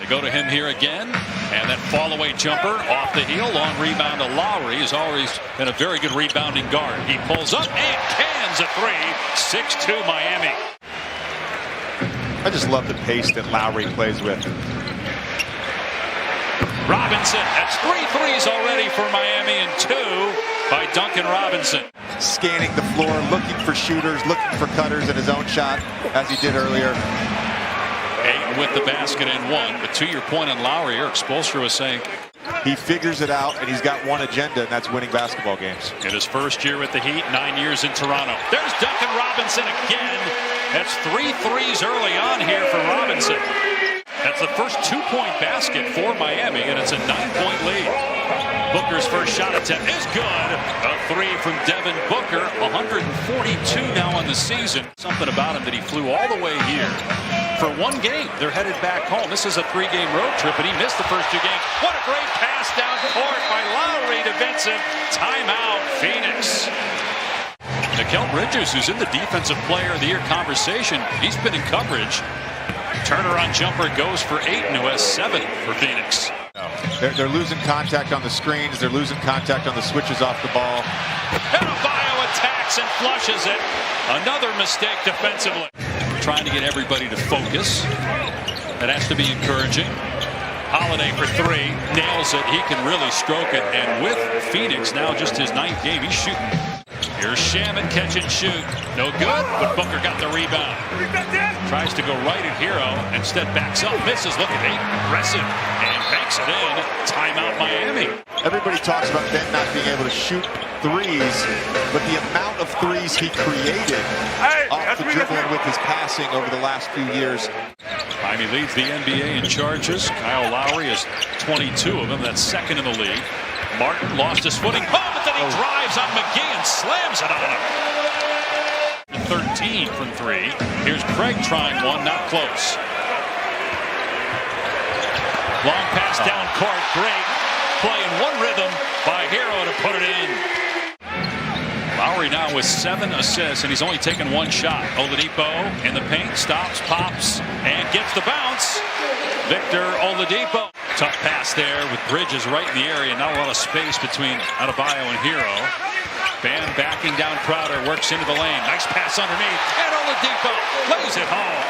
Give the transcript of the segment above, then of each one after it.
They go to him here again, and that fall-away jumper off the heel. Long rebound to Lowry. He's always been a very good rebounding guard. He pulls up and cans a three. 6-2 Miami. I just love the pace that Lowry plays with. Robinson, that's 3 threes already for Miami and 2 by Duncan Robinson. Scanning the floor, looking for shooters, looking for cutters in his own shot, as he did earlier. Ayton with the basket and 1. But to your point on Lowry, Eric Spoelstra was saying he figures it out, and he's got one agenda, and that's winning basketball games. In his first year with the Heat, 9 years in Toronto. There's Duncan Robinson again. That's 3 threes early on here for Robinson. That's the first 2-point basket for Miami, and it's a 9-point lead. Booker's first shot attempt is good. A 3 from Devin Booker. 142 now on the season. Something about him that he flew all the way here for 1 game. They're headed back home. This is a 3-game road trip, and he missed the first 2 games. What a great pass down court by Lowry to Vincent. Timeout, Phoenix. Mikal Bridges, who's in the Defensive Player of the Year conversation, he's been in coverage. Turnaround jumper goes for Ayton, who has 7 for Phoenix. They're losing contact on the screens. They're losing contact on the switches off the ball. Adebayo attacks and flushes it. Another mistake defensively. Trying to get everybody to focus. That has to be encouraging. Holiday for 3. Nails it. He can really stroke it. And with Phoenix, now just his 9th game, he's shooting. Here's Shaman, catch and shoot. No good, but Booker got the rebound. Tries to go right at Hero. Instead backs up, misses. Look at Ayton, aggressive, and banks it in. Timeout Miami. Everybody talks about Ben not being able to shoot threes, but the amount of threes he created off the dribble and with his passing over the last few years. Miami leads the NBA in charges. Kyle Lowry has 22 of them. That's 2nd in the league. Martin lost his footing. Oh, but then he drives on McGee and slams it on him. 13 from 3. Here's Craig trying one, not close. Long pass down court, great. Play in one rhythm by Hero to put it in. Lowry now with 7 assists, and he's only taken 1 shot. Oladipo in the paint, stops, pops, and gets the bounce. Victor Oladipo. Tough pass there with Bridges right in the area. Not a lot of space between Adebayo and Hero. Bam backing down Crowder, works into the lane. Nice pass underneath, and Oladipo lays it home.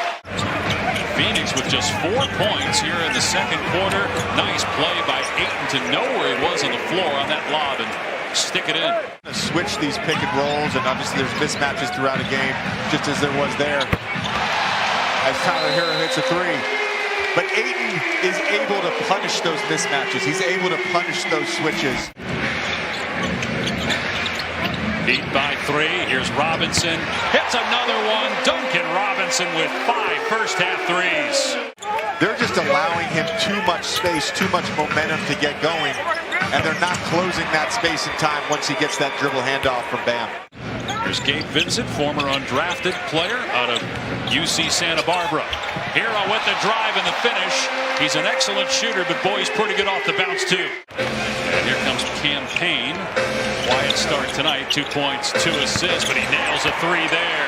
Phoenix with just 4 points here in the 2nd quarter. Nice play by Ayton to know where he was on the floor on that lob and stick it in. Switch these pick and rolls, and obviously there's mismatches throughout a game, just as there was there. As Tyler Hero hits a 3. But Ayton is able to punish those mismatches. He's able to punish those switches. Beat by 3. Here's Robinson. Hits another one. Duncan Robinson with 5 first-half threes. They're just allowing him too much space, too much momentum to get going. And they're not closing that space in time once he gets that dribble handoff from Bam. Here's Gabe Vincent, former undrafted player out of UC Santa Barbara. Hero with the drive and the finish. He's an excellent shooter, but boy, he's pretty good off the bounce too. And here comes Cam Payne. Quiet start tonight, 2 points, 2 assists, but he nails a 3 there.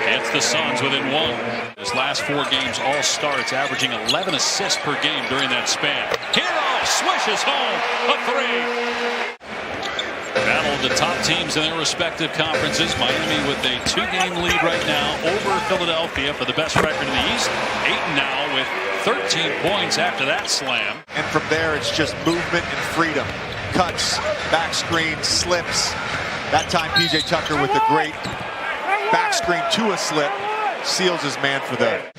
Hits the Suns within 1. His last 4 games, all starts, averaging 11 assists per game during that span. Hero swishes home a 3. Battle of the top teams in their respective conferences. Miami with a 2-game lead right now over Philadelphia for the best record in the East. Ayton now with 13 points after that slam. And from there, it's just movement and freedom. Cuts, back screen, slips. That time, P.J. Tucker with the great back screen to a slip. Seals his man for that.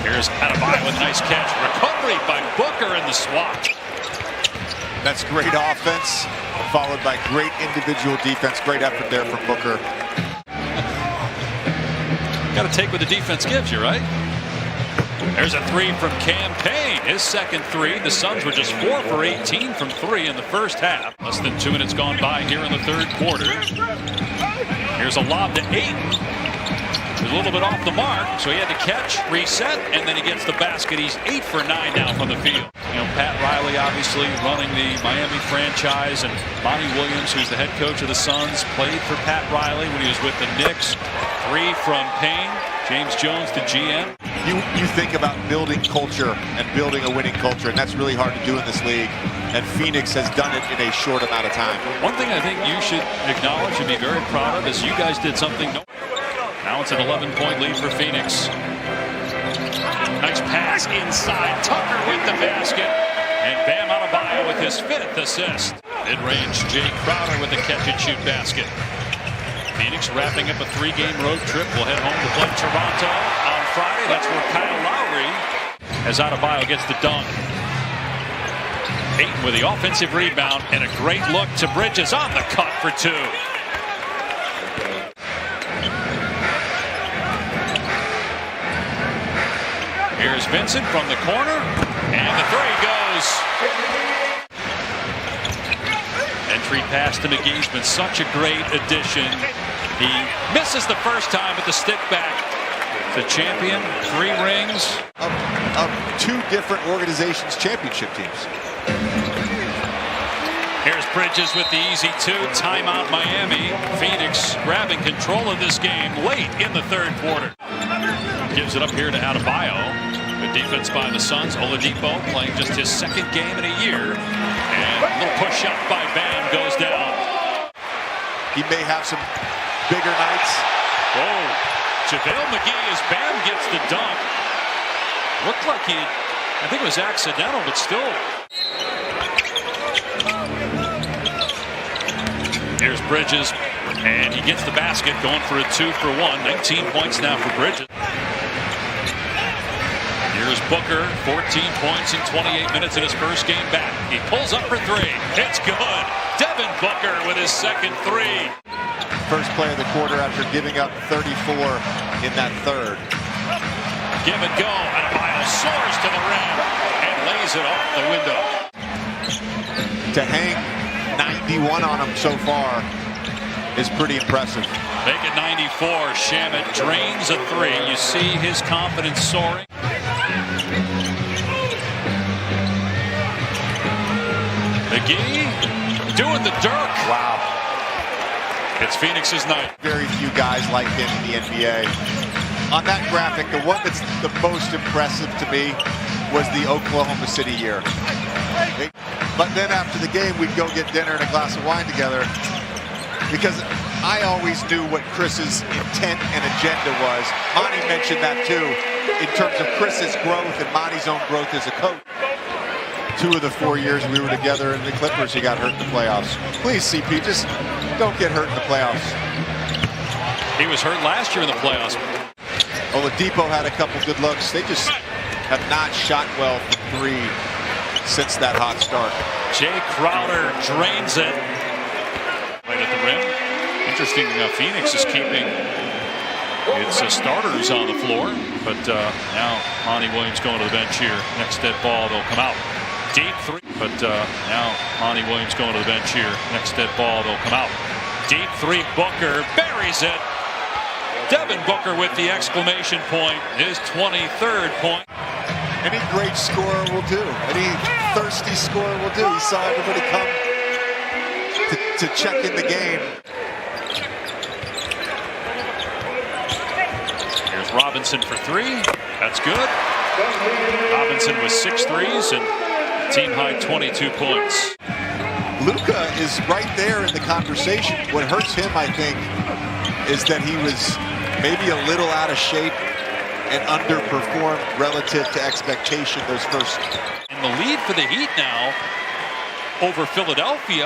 Here's Adebayo with a nice catch. Recovery by Booker in the swat. That's great offense, followed by great individual defense. Great effort there from Booker. Got to take what the defense gives you, right? There's a 3 from Cam Payne. His 2nd 3. The Suns were just 4 for 18 from 3 in the first half. Less than 2 minutes gone by here in the 3rd quarter. Here's a lob to Ayton. He was a little bit off the mark, so he had to catch, reset, and then he gets the basket. He's 8 for 9 now from the field. You know, Pat Riley obviously running the Miami franchise, and Monty Williams, who's the head coach of the Suns, played for Pat Riley when he was with the Knicks. 3 from Payne. James Jones, the GM. you think about building culture and building a winning culture, and that's really hard to do in this league. And Phoenix has done it in a short amount of time. One thing I think you should acknowledge and be very proud of is you guys did something. Now it's an 11-point lead for Phoenix. Nice pass inside. Tucker with the basket. And Bam Adebayo with his 5th assist. Mid-range, Jay Crowder with a catch-and-shoot basket. Phoenix wrapping up a 3-game road trip. Will head home to play Toronto on Friday. That's where Kyle Lowry, as Adebayo gets the dunk. Ayton with the offensive rebound and a great look to Bridges on the cut for 2. Here's Vincent from the corner, and the 3 goes. Entry pass to McGee's been such a great addition. He misses the first time with the stick back. The champion, 3 rings. Of 2 different organizations' championship teams. Here's Bridges with the easy 2. Timeout Miami. Phoenix grabbing control of this game late in the 3rd quarter. Gives it up here to Adebayo. Good defense by the Suns. Oladipo playing just his 2nd game in a year. And a little push up by Bam goes down. He may have some bigger nights. Whoa. JaVale McGee as Bam gets the dunk. Looked like I think it was accidental, but still. Here's Bridges, and he gets the basket, going for a 2-for-1. 19 points now for Bridges. Here's Booker, 14 points in 28 minutes in his first game back. He pulls up for 3. It's good. Devin Booker with his 2nd 3. First play of the quarter after giving up 34 in that 3rd. Give and go. Adebayo soars to the rim and lays it off the window. To hang 91 on him so far is pretty impressive. Make it 94. Shamet drains a 3. You see his confidence soaring. McGee doing the Dirk. Wow. It's Phoenix's night. Very few guys like him in the NBA. On that graphic, the one that's the most impressive to me was the Oklahoma City year. But then after the game, we'd go get dinner and a glass of wine together, because I always knew what Chris's intent and agenda was. Monty mentioned that too, in terms of Chris's growth and Monty's own growth as a coach. 2 of the 4 years we were together in the Clippers, he got hurt in the playoffs. Please, CP, just don't get hurt in the playoffs. He was hurt last year in the playoffs. Oladipo had a couple good looks. They just have not shot well from 3 since that hot start. Jay Crowder drains it. Right at the rim. Interesting, Phoenix is keeping its starters on the floor. But now Monty Williams going to the bench here. Next dead ball, they'll come out. Deep 3. But now Monty Williams going to the bench here. Next dead ball, they'll come out. Deep 3, Booker buries it. Devin Booker with the exclamation point. His 23rd point. Any great scorer will do. Any thirsty scorer will do. He saw everybody come to check in the game. Here's Robinson for 3. That's good. Robinson with 6 threes and team high 22 points. Luka is right there in the conversation. What hurts him, I think, is that he was maybe a little out of shape and underperformed relative to expectation those first. In the lead for the Heat now over Philadelphia.